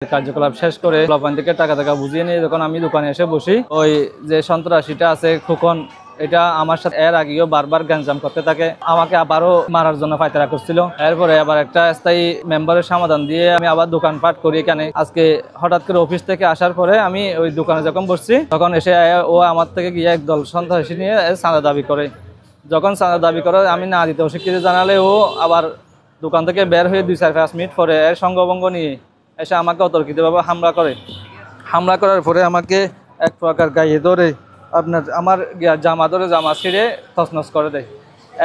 কার্যকলাপ শেষ করে পোলাপান থেকে টাকা বুঝিয়ে নিয়ে যখন আমি দোকানে এসে বসি, ওই যে সন্ত্রাসীটা আছে খোকন, এটা আমার সাথে এর আগেও বারবার গ্যাঞ্জাম করতে থাকে, আমাকে আবারও মারার জন্য পায়তারা করছিল। এরপরে আবার একটা স্থায়ী মেম্বারের সমাধান দিয়ে আমি আবার দোকানপাট করি এখানে। আজকে হঠাৎ করে অফিস থেকে আসার পরে আমি ওই দোকানে যখন বসছি, তখন এসে ও আমার থেকে গিয়ে একদল সন্ত্রাসী নিয়ে চাঁদা দাবি করে। যখন চাঁদা দাবি করে আমি না দিতে অস্বীকৃতি জানালে ও আবার দোকান থেকে বের হয়ে 2-4-5 মিনিট পরে এর সঙ্গভঙ্গ নিয়ে এসে আমাকে অতর্কিতভাবে হামলা করার পরে আমাকে এক প্রকার গায়ে ধরে আমার জামা ধরে জামা ছিঁড়ে তছনছ করে দেয়।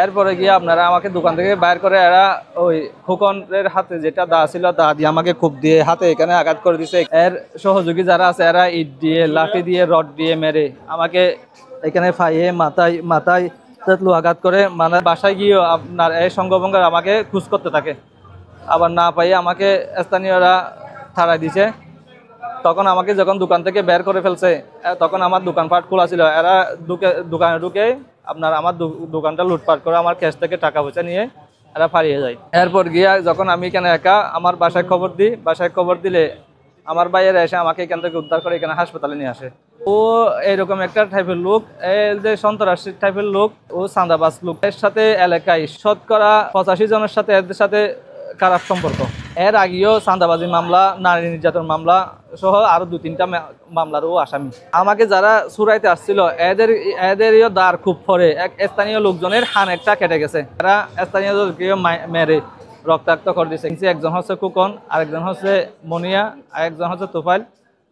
এরপরে গিয়ে আপনারা আমাকে দোকান থেকে বাইর করে এরা ওই খোকনের হাতে যেটা দা ছিল দা দিয়ে আমাকে খুব দিয়ে হাতে এখানে আঘাত করে দিছে। এর সহযোগী যারা আছে এরা ইট দিয়ে, লাঠি দিয়ে, রড দিয়ে মেরে আমাকে এখানে ফাইয়ে মাথায় তেতলু আঘাত করে, মানে বাসায় গিয়ে আপনার এই সঙ্গভঙ্গ আমাকে খুঁজ করতে থাকে। আবার না পাইয়ে আমাকে স্থানীয়রা থানায় দিছে। তখন আমাকে যখন দোকান থেকে বের করে ফেলছে, তখন আমার দোকানপাট খোলা ছিল। এরা দোকানে ঢুকে আপনার আমার দোকানটা লুটপাট করে আমার ক্যাশ থেকে টাকা পয়সা নিয়ে এরা পালিয়ে যায়। এরপর গিয়া যখন আমি এখানে একা আমার বাসায় খবর দিই, বাসায় খবর দিলে আমার ভাইয়েরা এসে আমাকে এখান থেকে উদ্ধার করে এখানে হাসপাতালে নিয়ে আসে। ও এরকম একটা টাইপের লোক, যে সন্ত্রাসী টাইপের লোক, ও চাঁদাবাজ লোক। এর সাথে এলাকায় শতকরা 85 জনের সাথে এদের সাথে খারাপ সম্পর্ক। এর আগেও চাঁদাবাজি মামলা, নারী নির্যাতন মামলা সহ আরো 2-3টা মামলারও আসামি। আমাকে যারা চুরাইতে আসছিল এদেরও দাঁড় খুব পরে এক স্থানীয় লোকজনের হান একটা কেটে গেছে। এরা স্থানীয় মেরে রক্তাক্ত করে দিচ্ছে। একজন হচ্ছে খোকন, আরেকজন হচ্ছে মনিয়া, আরেকজন হচ্ছে তোফাইল,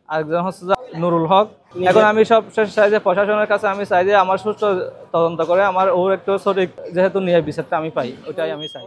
আরেকজন হচ্ছে নুরুল হক। এখন আমি সব চাই যে প্রশাসনের কাছে আমি চাই যে আমার সুষ্ঠু তদন্ত করে আমার ওর একটু সঠিক যেহেতু ন্যায় বিচারটা আমি পাই, ওটাই আমি চাই।